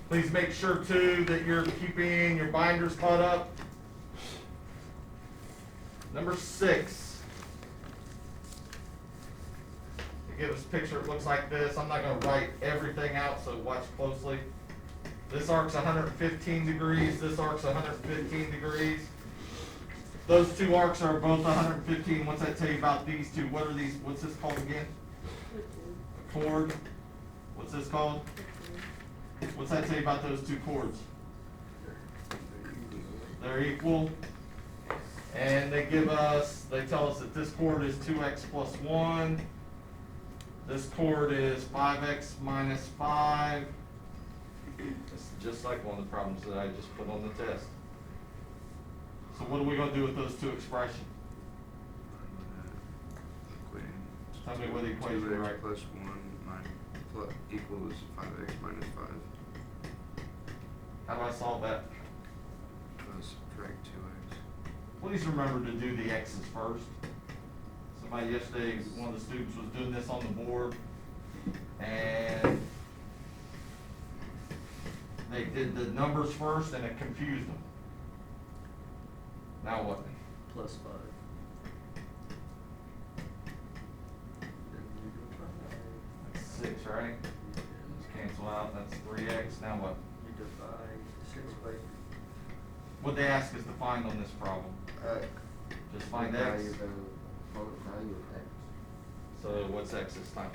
Please make sure too that you're keeping your binders caught up. Number 6. To give us a picture, it looks like this. I'm not going to write everything out, so watch closely. This arc's 115 degrees. This arc's 115 degrees. Those two arcs are both 115. What's that tell you about these two? What are these? What's this called again? A chord. What's this called? What's that tell you about those two chords? They're equal. And they tell us that this chord is 2x plus 1. This chord is 5x minus 5. It's just like one of the problems that I just put on the test. So what are we going to do with those two expressions? Tell me what the equation is, right? 2x plus 1 equals 5x minus 5. How do I solve that? Subtract 2x. Please remember to do the x's first. Somebody yesterday, one of the students was doing this on the board, and they did the numbers first and it confused them. Now what? Plus 5. That's 6, right? Let's cancel out. That's 3x. Now what? You divide 6 by 3. What'd they ask us to find on this problem? Just find x. Value of x. So what's x this time?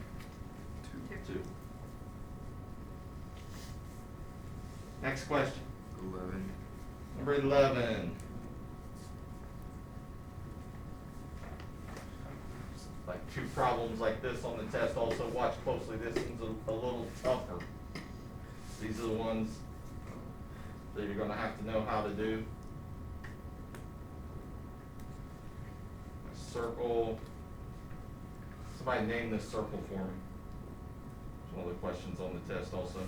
2. Next question. 11. Number 11. Like 2 problems like this on the test. Also watch closely. This one's a little tougher. These are the ones that you're going to have to know how to do. A circle. Somebody name this circle for me. It's one of the questions on the test also.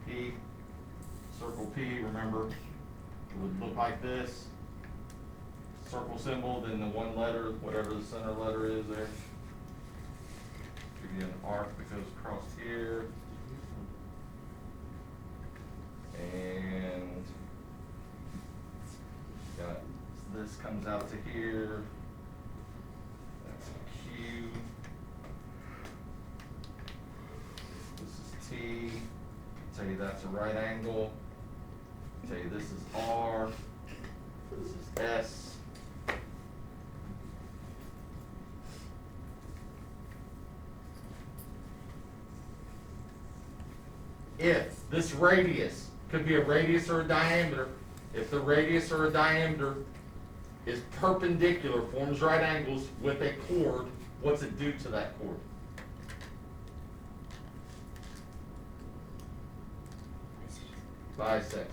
P. Circle P, remember, it would look like this. Circle symbol, then the one letter, whatever the center letter is there. Give you an arc that goes across here. And got this comes out to here. That's a Q. This is T. Tell you that's a right angle. Tell you this is R. This is S. If this radius could be a radius or a diameter, if the radius or a diameter is perpendicular, forms right angles with a chord, what's it do to that chord? Bisects it.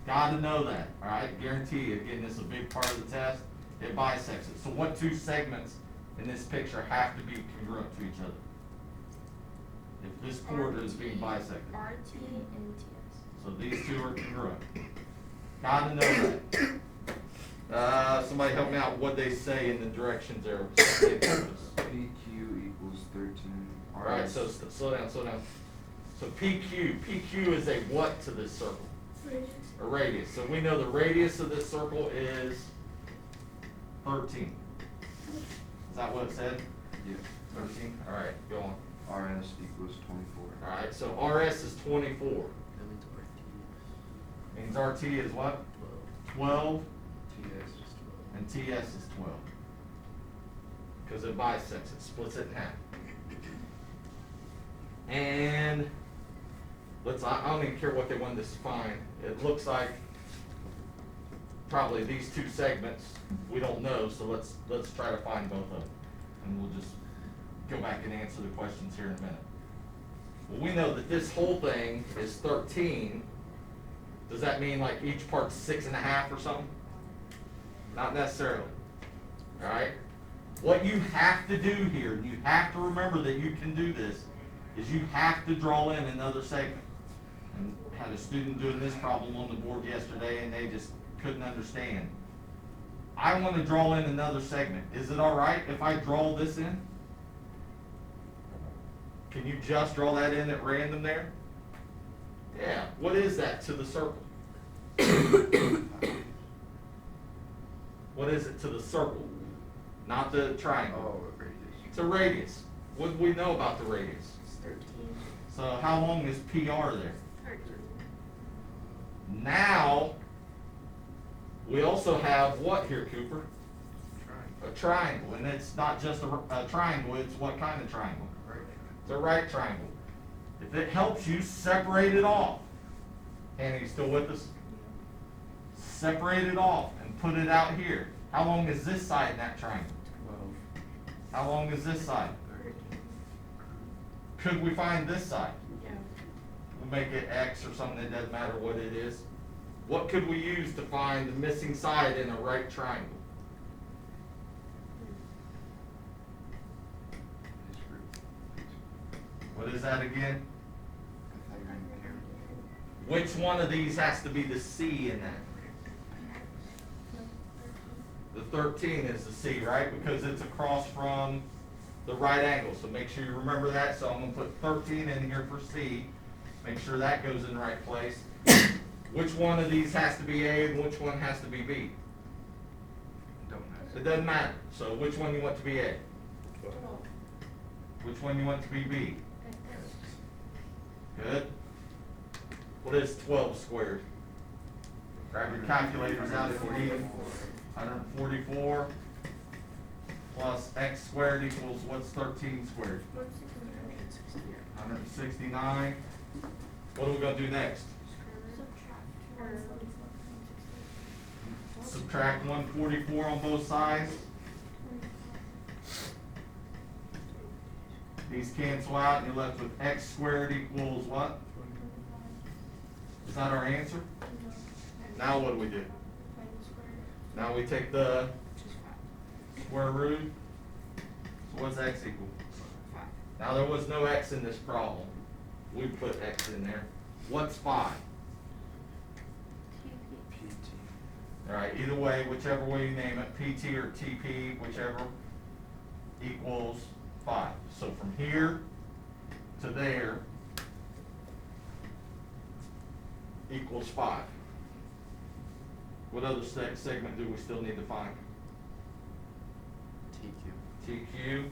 Gotta know that, all right? Guarantee you, again, this is a big part of the test. It bisects it. So what 2 segments in this picture have to be congruent to each other? If this chord is being bisected. RT and TS. So these 2 are congruent. Gotta know that. Somebody help me out what they say in the directions arrow. PQ equals 13. All right, so slow down. So PQ is a what to this circle? Radius. A radius. So we know the radius of this circle is 13. Is that what it said? Yes. 13? All right, go on. RS equals 24. All right, so RS is 24. That means RT Means RT is what? 12. 12. TS is 12. And TS is 12. Because it bisects it, splits it in half. And I don't even care what they wanted us to find. It looks like probably these 2 segments we don't know, so let's try to find both of them. And we'll just go back and answer the questions here in a minute. Well, we know that this whole thing is 13. Does that mean like each part's 6.5 or something? Not necessarily. All right? What you have to do here, and you have to remember that you can do this, is you have to draw in another segment. And had a student doing this problem on the board yesterday, and they just couldn't understand. I want to draw in another segment. Is it all right if I draw this in? Can you just draw that in at random there? Yeah, what is that to the circle? What is it to the circle? Not the triangle. Oh, radius. It's a radius. What do we know about the radius? It's 13. So how long is PR there? 13. Now, we also have what here, Cooper? Triangle. A triangle, and it's not just a triangle, it's what kind of triangle? Right. It's a right triangle. If it helps you, separate it off. Hannah, you still with us? Separate it off and put it out here. How long is this side in that triangle? 12. How long is this side? 13. Could we find this side? Yeah. We'll make it X or something, it doesn't matter what it is. What could we use to find the missing side in a right triangle? This group. What is that again? Pythagorean theorem. Which one of these has to be the C in that? The 13 is the C, right? Because it's across from the right angle. So make sure you remember that. So I'm going to put 13 in here for C. Make sure that goes in the right place. Which one of these has to be A and which one has to be B? Don't know. It doesn't matter. So which one you want to be A? 12. Which one you want to be B? Good. What is 12 squared? Grab your calculators out if you need them. 144 plus x squared equals, what's 13 squared? 169. What are we going to do next? Subtract 144 on both sides. These cancel out and you're left with x squared equals what? Is that our answer? Now what do we do? Now we take the square root. So what's x equal? Now there was no x in this problem. We put x in there. What's 5? PT. Alright, either way, whichever way you name it, PT or TP, whichever, equals 5. So from here to there equals 5. What other segment do we still need to find? TQ. TQ.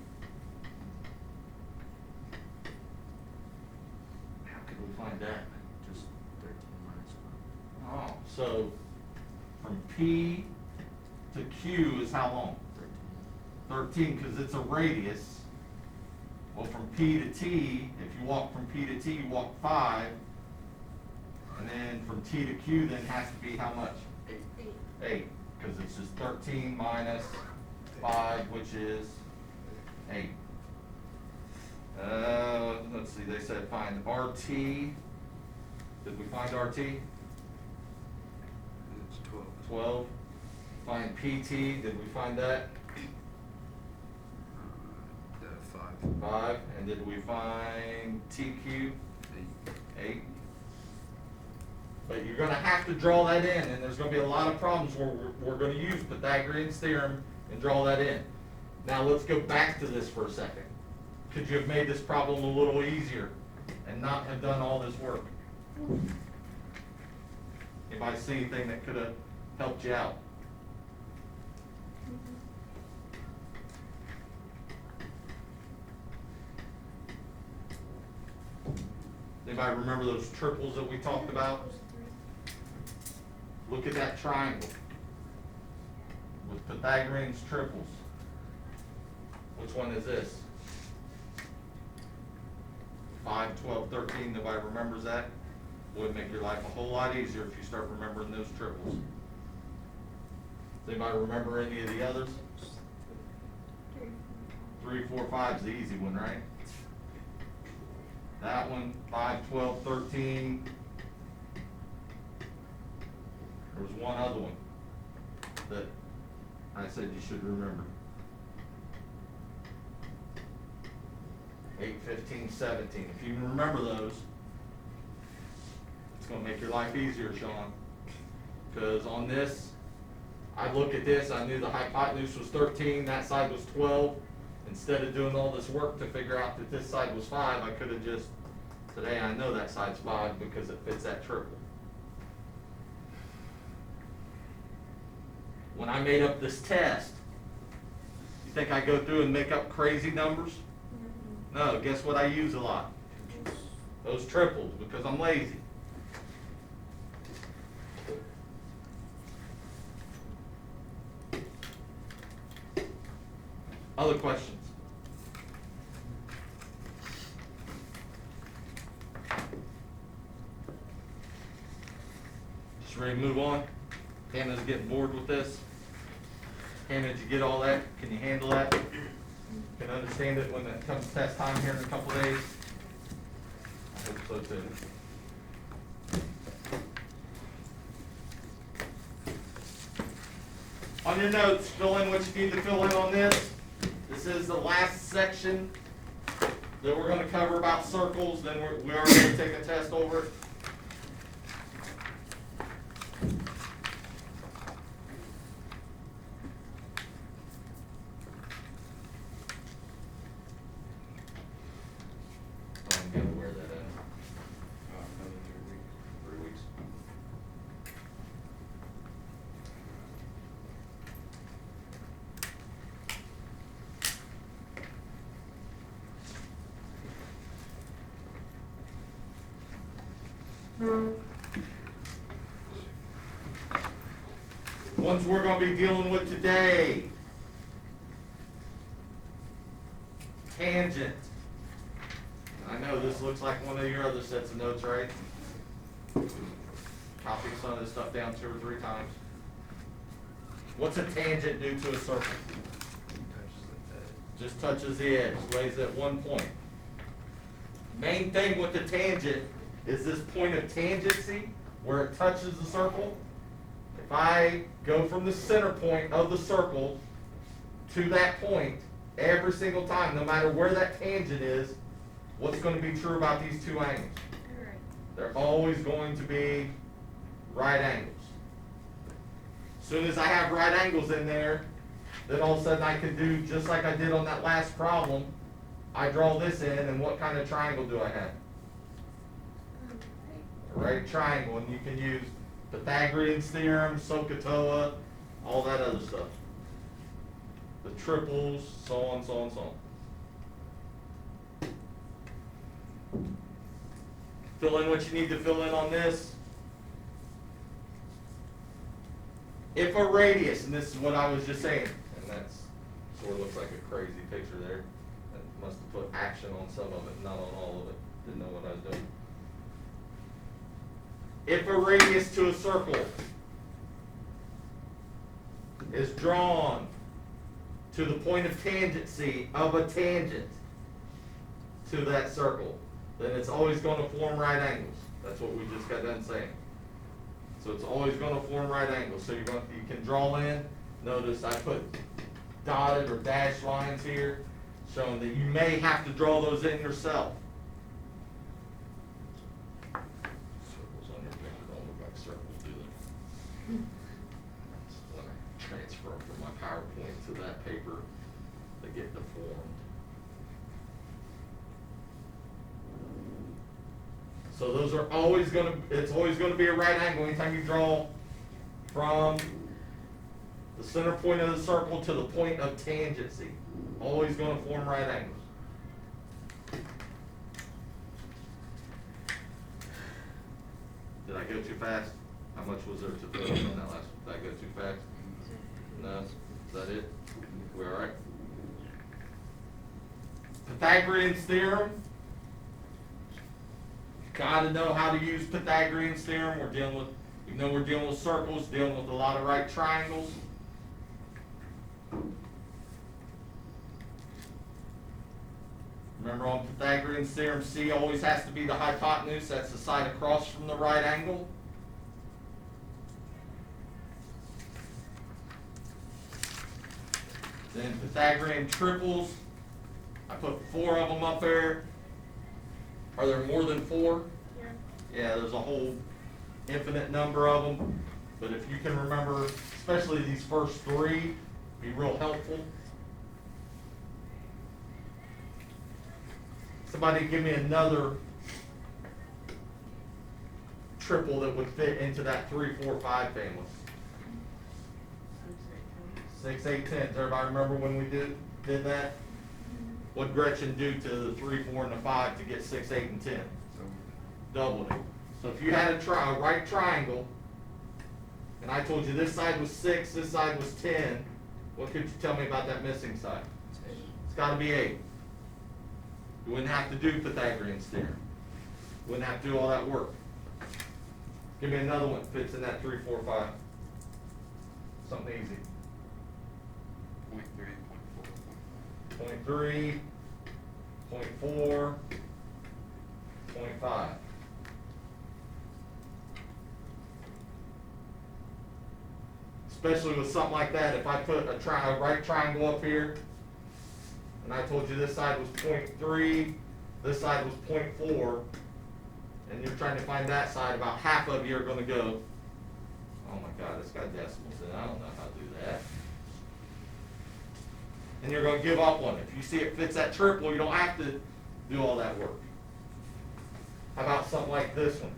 How could we find that? Just 13 minus 1. Oh, so from P to Q is how long? 13, because it's a radius. Well, from P to T, if you walk from P to T, you walk 5. And then from T to Q then has to be how much? 8, because it's just 13 minus 5, which is 8. Let's see, they said find RT. Did we find RT? It's 12. 12. Find PT, did we find that? 5. 5. And did we find TQ? 8. But you're going to have to draw that in, and there's going to be a lot of problems where we're going to use Pythagorean's theorem and draw that in. Now let's go back to this for a second. Could you have made this problem a little easier and not have done all this work? Anybody see anything that could have helped you out? Anybody remember those triples that we talked about? Look at that triangle with Pythagorean's triples. Which one is this? 5, 12, 13. Nobody remembers that? Would make your life a whole lot easier if you start remembering those triples. Does anybody remember any of the others? 3, 4, 5 is the easy one, right? That one, 5, 12, 13. There was one other one that I said you should remember. 8, 15, 17. If you can remember those, it's going to make your life easier, Sean. Because on this, I look at this, I knew the hypotenuse was 13, that side was 12. Instead of doing all this work to figure out that this side was 5, I could have just, today I know that side's 5 because it fits that triple. When I made up this test, you think I go through and make up crazy numbers? No, guess what I use a lot? Those triples, because I'm lazy. Other questions? Just ready to move on? Hannah's getting bored with this. Hannah, did you get all that? Can you handle that? Can understand it when it comes test time here in a couple days? I hope so too. On your notes, fill in what you need to fill in on this. This is the last section that we're going to cover about circles. Then we are going to take a test over it. I'm going to wear that in. Another 3 weeks. Ones we're going to be dealing with today. Tangent. I know this looks like one of your other sets of notes, right? Copy some of this stuff down 2 or 3 times. What's a tangent do to a circle? Just touches the edge, lays at one point. Main thing with the tangent is this point of tangency where it touches the circle. If I go from the center point of the circle to that point every single time, no matter where that tangent is, what's going to be true about these 2 angles? They're always going to be right angles. As soon as I have right angles in there, then all of a sudden I can do just like I did on that last problem. I draw this in, and what kind of triangle do I have? A right triangle, and you can use Pythagorean theorem, SOHCAHTOA, all that other stuff. The triples, so on, so on, so on. Fill in what you need to fill in on this. If a radius, and this is what I was just saying, and that's sort of looks like a crazy picture there. That must have put action on some of it, not on all of it. Didn't know what I was doing. If a radius to a circle is drawn to the point of tangency of a tangent to that circle, then it's always going to form right angles. That's what we just got done saying. So it's always going to form right angles. So you can draw in. Notice I put dotted or dashed lines here, showing that you may have to draw those in yourself. Circles on your paper don't look like circles, do they? When I transfer them from my PowerPoint to that paper, they get deformed. So those are always going to, it's always going to be a right angle anytime you draw from the center point of the circle to the point of tangency. Always going to form right angles. Did I go too fast? How much was there to fill in on that last one? Did I go too fast? No? Is that it? We all right? Pythagorean theorem. Got to know how to use Pythagorean theorem. We're dealing with, even though we're dealing with circles, dealing with a lot of right triangles. Remember on Pythagorean theorem, C always has to be the hypotenuse. That's the side across from the right angle. Then Pythagorean triples. I put 4 of them up there. Are there more than 4? Yeah, there's a whole infinite number of them. But if you can remember, especially these first 3, be real helpful. Somebody give me another triple that would fit into that 3, 4, 5 family. 6, 8, 10. Does everybody remember when we did that? What Gretchen do to the 3, 4, and the 5 to get 6, 8, and 10? Doubled it. So if you had a right triangle, and I told you this side was 6, this side was 10, what could you tell me about that missing side? It's got to be 8. You wouldn't have to do Pythagorean theorem. Wouldn't have to do all that work. Give me another one that fits in that 3, 4, 5. Something easy. 0.3, 0.4, 0.5. Especially with something like that, if I put a right triangle up here, and I told you this side was 0.3, this side was 0.4, and you're trying to find that side, about half of you are going to go, oh my God, it's got decimals in it, I don't know how to do that. And you're going to give up on it. If you see it fits that triple, you don't have to do all that work. How about something like this one?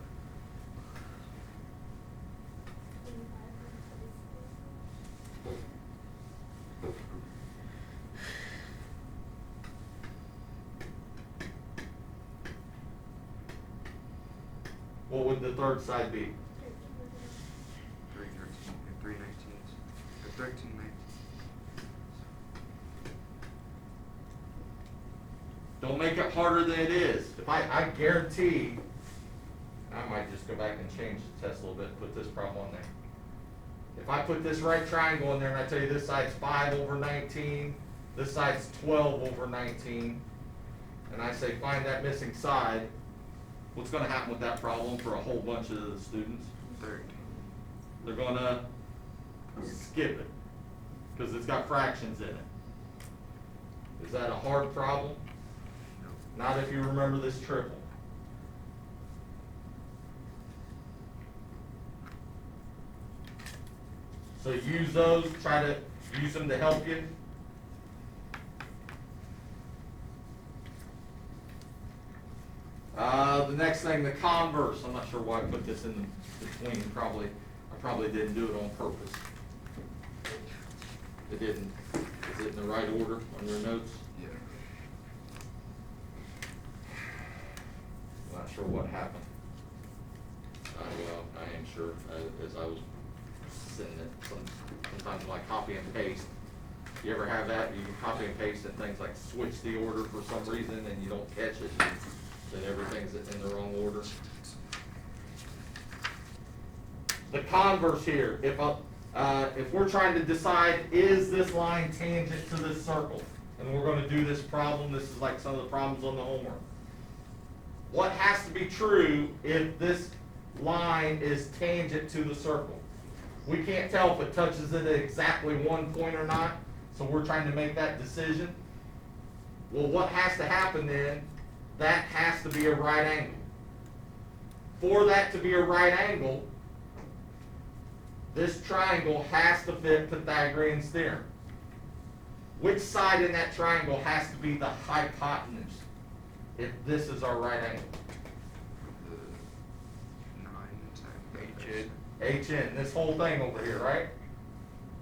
What would the third side be? 3 13 and 3 19s. 13 19s. Don't make it harder than it is. If I guarantee, I might just go back and change the test a little bit and put this problem on there. If I put this right triangle in there and I tell you this side's 5 over 19, this side's 12 over 19, and I say find that missing side, what's going to happen with that problem for a whole bunch of the students? 13. They're going to skip it because it's got fractions in it. Is that a hard problem? No. Not if you remember this triple. So use those, try to use them to help you. The next thing, the converse. I'm not sure why I put this in between. I probably didn't do it on purpose. It didn't. Is it in the right order on your notes? Yeah. Not sure what happened. Well, I am sure, as I was sending it, sometimes when I copy and paste, you ever have that? You can copy and paste and things like switch the order for some reason and you don't catch it, that everything's in the wrong order. The converse here, if we're trying to decide, is this line tangent to this circle? And we're going to do this problem, this is like some of the problems on the homework. What has to be true if this line is tangent to the circle? We can't tell if it touches it at exactly one point or not, so we're trying to make that decision. Well, what has to happen then? That has to be a right angle. For that to be a right angle, this triangle has to fit Pythagorean theorem. Which side in that triangle has to be the hypotenuse if this is our right angle? The 9 HN, this whole thing over here, right?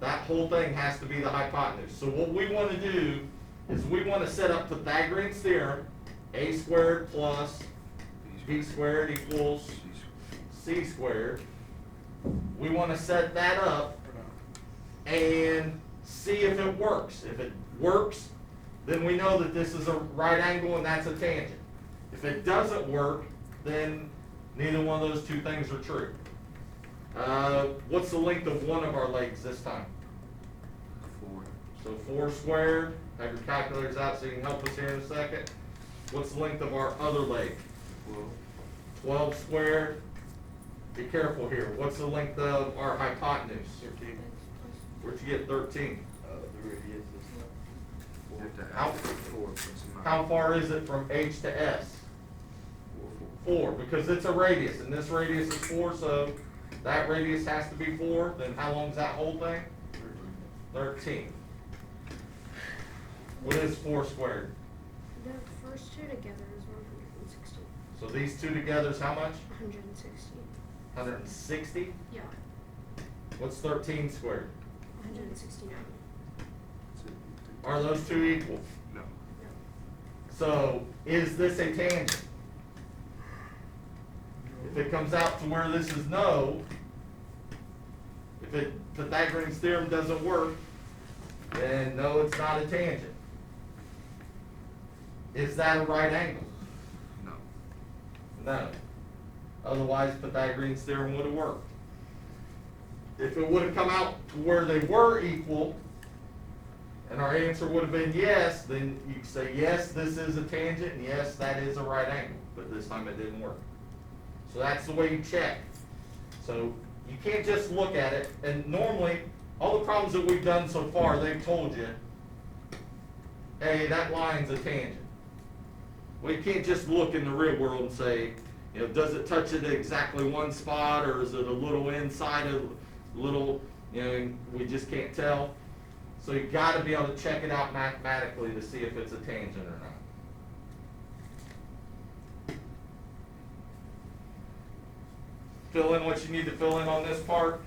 That whole thing has to be the hypotenuse. So what we want to do is we want to set up Pythagorean theorem, a squared plus b squared equals c squared. We want to set that up and see if it works. If it works, then we know that this is a right angle and that's a tangent. If it doesn't work, then neither one of those two things are true. What's the length of one of our legs this time? 4. So 4 squared. Have your calculators out so you can help us here in a second. What's the length of our other leg? 12 squared. Be careful here. What's the length of our hypotenuse? 13. Where'd you get 13? The radius is You have to How- add 4 plus a 9. How far is it from H to S? 4, because it's a radius, and this radius is 4, so that radius has to be 4. Then how long is that whole thing? 13. What is 4 squared? The first two together is 160. So these two together is how much? 160. 160? Yeah. What's 13 squared? 169. Are those two equal? No. No. So is this a tangent? If it comes out to where this is no, if Pythagorean's theorem doesn't work, then no, it's not a tangent. Is that a right angle? No. No. Otherwise, Pythagorean's theorem would have worked. If it would have come out to where they were equal, and our answer would have been yes, then you could say, yes, this is a tangent, and yes, that is a right angle. But this time it didn't work. So that's the way you check. So you can't just look at it, and normally, all the problems that we've done so far, they've told you, hey, that line's a tangent. Well, you can't just look in the real world and say, you know, does it touch it at exactly one spot, or is it a little inside of a little, you know, we just can't tell. So you got to be able to check it out mathematically to see if it's a tangent or not. Fill in what you need to fill in on this part.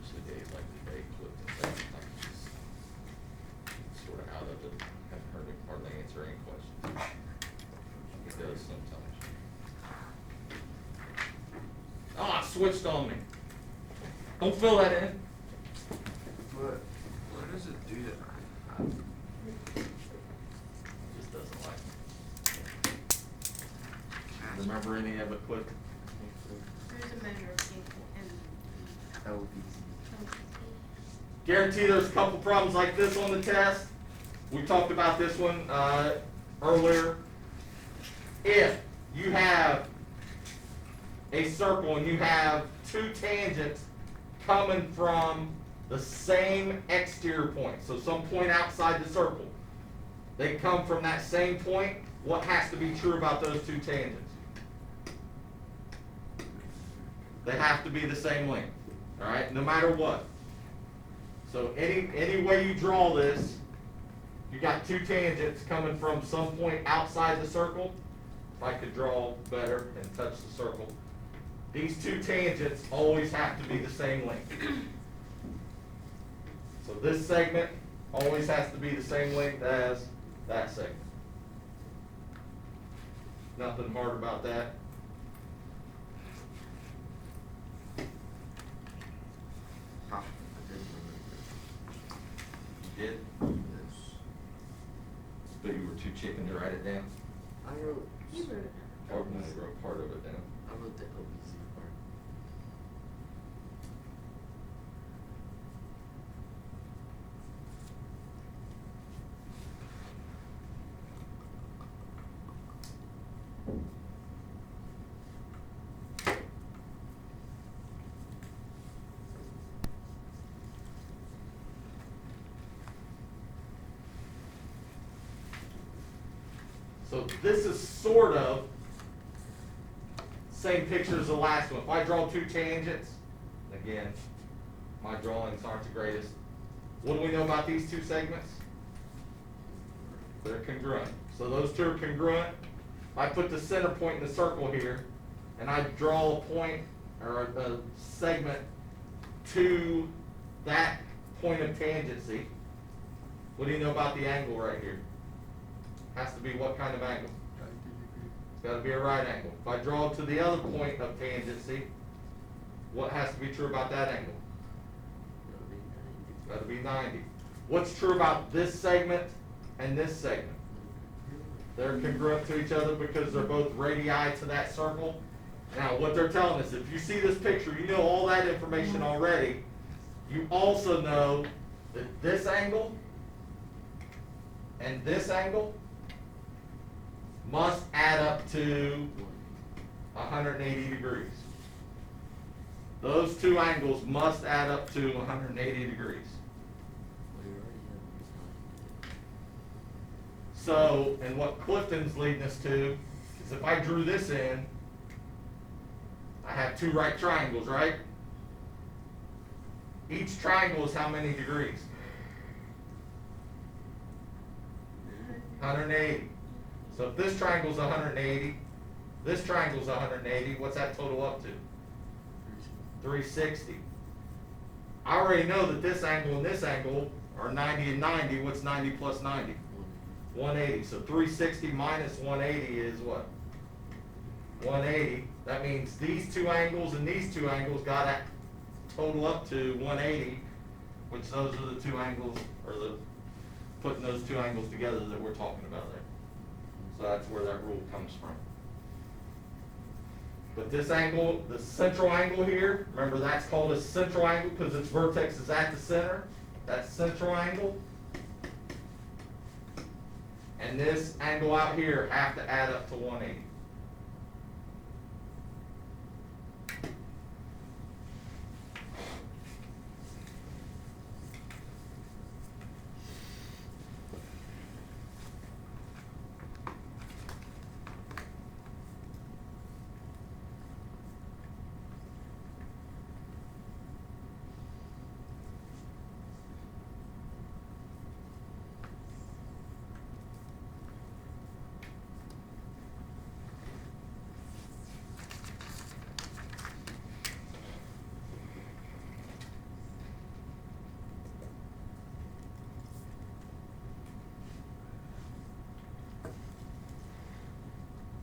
Especially days like today, Cliff, and stuff, I'm just sort of out of it. Haven't heard him hardly answer any questions. He does sometimes. Ah, switched on me. Don't fill that in. Why does it do that? Just doesn't like it. Remember any of it, Cliff? There's a measure of equal and LBC. Guarantee there's a couple problems like this on the test. We talked about this one earlier. If you have a circle and you have two tangents coming from the same exterior point, so some point outside the circle, they come from that same point, what has to be true about those two tangents? They have to be the same length, all right, no matter what. So any way you draw this, you got two tangents coming from some point outside the circle. If I could draw better and touch the circle, these two tangents always have to be the same length. So this segment always has to be the same length as that segment. Nothing hard about that. Ah, I did remember. You did? Yes. But you were too chicken to write it down? I wrote. You wrote it Or I wrote part of it down. I wrote the LBC part. So this is sort of same picture as the last one. If I draw two tangents, again, my drawings aren't the greatest. What do we know about these two segments? They're congruent. So those two are congruent. I put the center point in the circle here, and I draw a point or a segment to that point of tangency. What do you know about the angle right here? Has to be what kind of angle? It's got to be a right angle. If I draw to the other point of tangency, what has to be true about that angle? It's got to be 90. What's true about this segment and this segment? They're congruent to each other because they're both radii to that circle. Now, what they're telling us, if you see this picture, you know all that information already. You also know that this angle and this angle must add up to 180 degrees. Those two angles must add up to 180 degrees. Well, you already have this So, and what Clifton's leading us to is if I drew this in, I have two right triangles, right? Each triangle is how many degrees? 180. So if this triangle's 180, this triangle's 180, what's that total up to? 360. I already know that this angle and this angle are 90 and 90. What's 90 plus 90? 180. So 360 minus 180 is what? 180. That means these two angles and these two angles got to total up to 180, which those are the two angles, or the putting those two angles together that we're talking about there. So that's where that rule comes from. But this angle, the central angle here, remember that's called a central angle because its vertex is at the center. That central angle. And this angle out here have to add up to 180.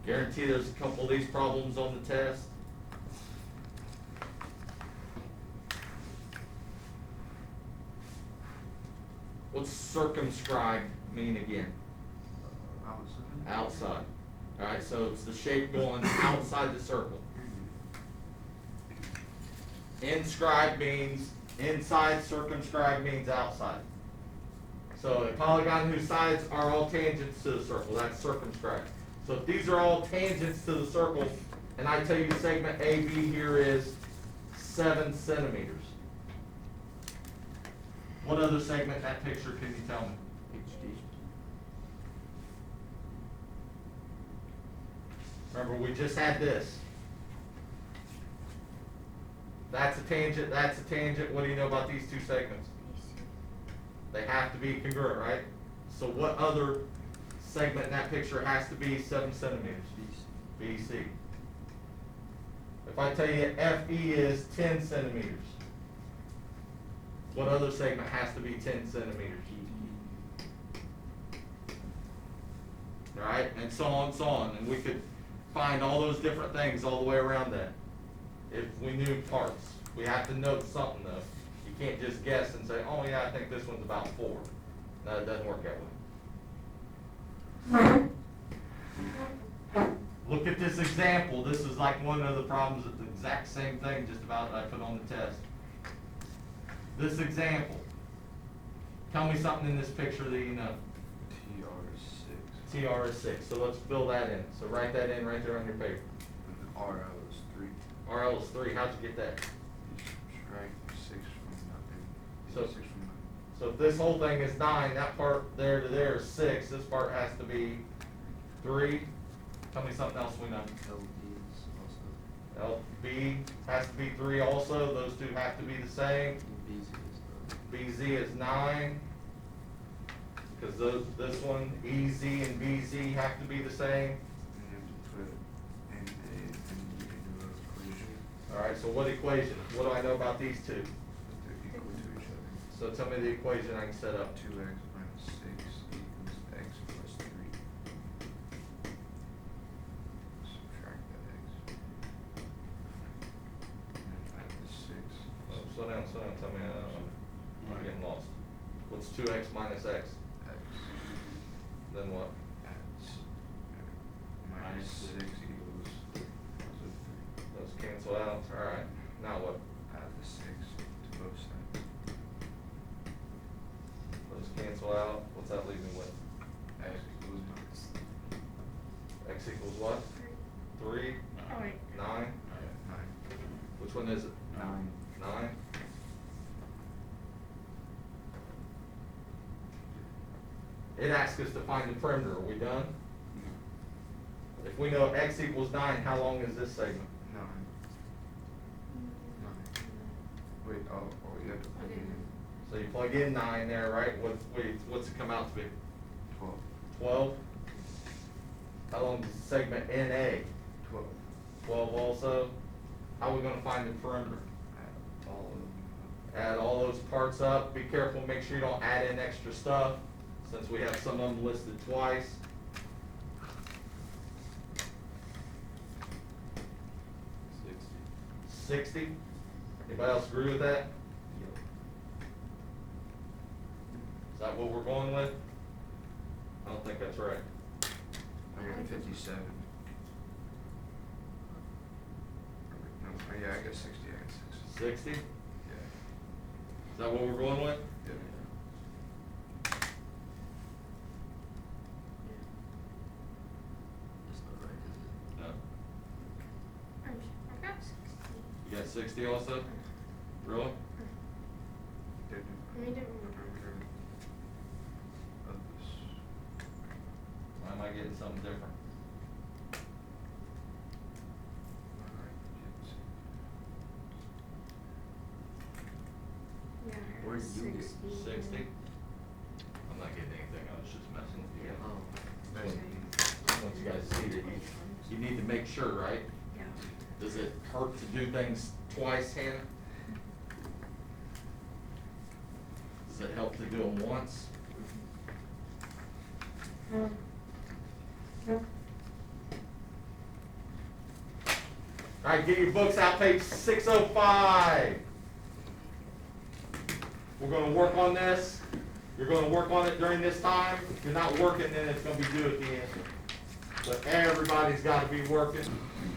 Guarantee there's a couple of these problems on the test. What's circumscribed mean again? Outside. Alright, so it's the shape going outside the circle. Inscribed means inside, circumscribed means outside. So a polygon whose sides are all tangents to the circle, that's circumscribed. So if these are all tangents to the circle, and I tell you segment AB here is 7 centimeters. What other segment in that picture can you tell me? HD. Remember, we just had this. That's a tangent, that's a tangent. What do you know about these two segments? They have to be congruent, right? So what other segment in that picture has to be 7 centimeters? BC. If I tell you FE is 10 centimeters, what other segment has to be 10 centimeters? Right? And so on and so on. And we could find all those different things all the way around that if we knew parts. We have to know something though. You can't just guess and say, oh yeah, I think this one's about 4. No, it doesn't work that way. Look at this example. This is like one of the problems, the exact same thing just about that I put on the test. This example. Tell me something in this picture that you know. TR is 6. TR is 6. So let's fill that in. So write that in right there on your paper. And RL is 3. RL is 3. How'd you get that? Subtract 6 from nothing. So- 6 from nothing. So if this whole thing is 9, that part there to there is 6. This part has to be 3. Tell me something else we know. LB is also. LB has to be 3 also. Those two have to be the same. BZ is 9. Because this one, EZ and BZ have to be the same. And you have to put NA and you can do an equation. Alright, so what equation? What do I know about these two? That they're equal to each other. So tell me the equation I can set up. 2x minus 6 equals x plus 3. Subtract that x. And then add the 6. Oh, slow down, tell me, I'm getting lost. What's 2x minus x? X. Then what? X. Minus 6 equals positive 3. Those cancel out, alright. Now what? Add the 6 to both sides. Those cancel out, what's that leave me with? X equals 9. X equals what? 3, Oh, wait. 9? Yeah, 9. Which one is it? 9. 9? It asks us to find the perimeter, are we done? If we know x equals 9, how long is this segment? 9. 9. Wait, oh, you have to plug it in. So you plug in 9 there, right? What's it come out to be? 12. 12? How long is segment NA? 12. 12 also? How are we gonna find the perimeter? Add all of them. Add all those parts up. Be careful, make sure you don't add in extra stuff, since we have some of them listed twice. 60? Anybody else agree with that? Is that what we're going with? I don't think that's right. I got 57. No, yeah, I got 60. I got 60. 60? Yeah. Is that what we're going with? Yeah. That's not right, is it? No. I got 60. You got 60 also? Really? Didn't. I mean, didn't remember. Of this. Why am I getting something different? Alright, kids. Yeah, I Where got did you get 60? I'm not getting anything, I was just messing with you. Oh. That's- I want you guys to see that you need to make sure, right? Yeah. Does it hurt to do things twice, Hannah? Does it help to do them once? All right, get your books out, page 605. We're gonna work on this. You're gonna work on it during this time. If you're not working, then it's gonna be due at the end. But everybody's gotta be working.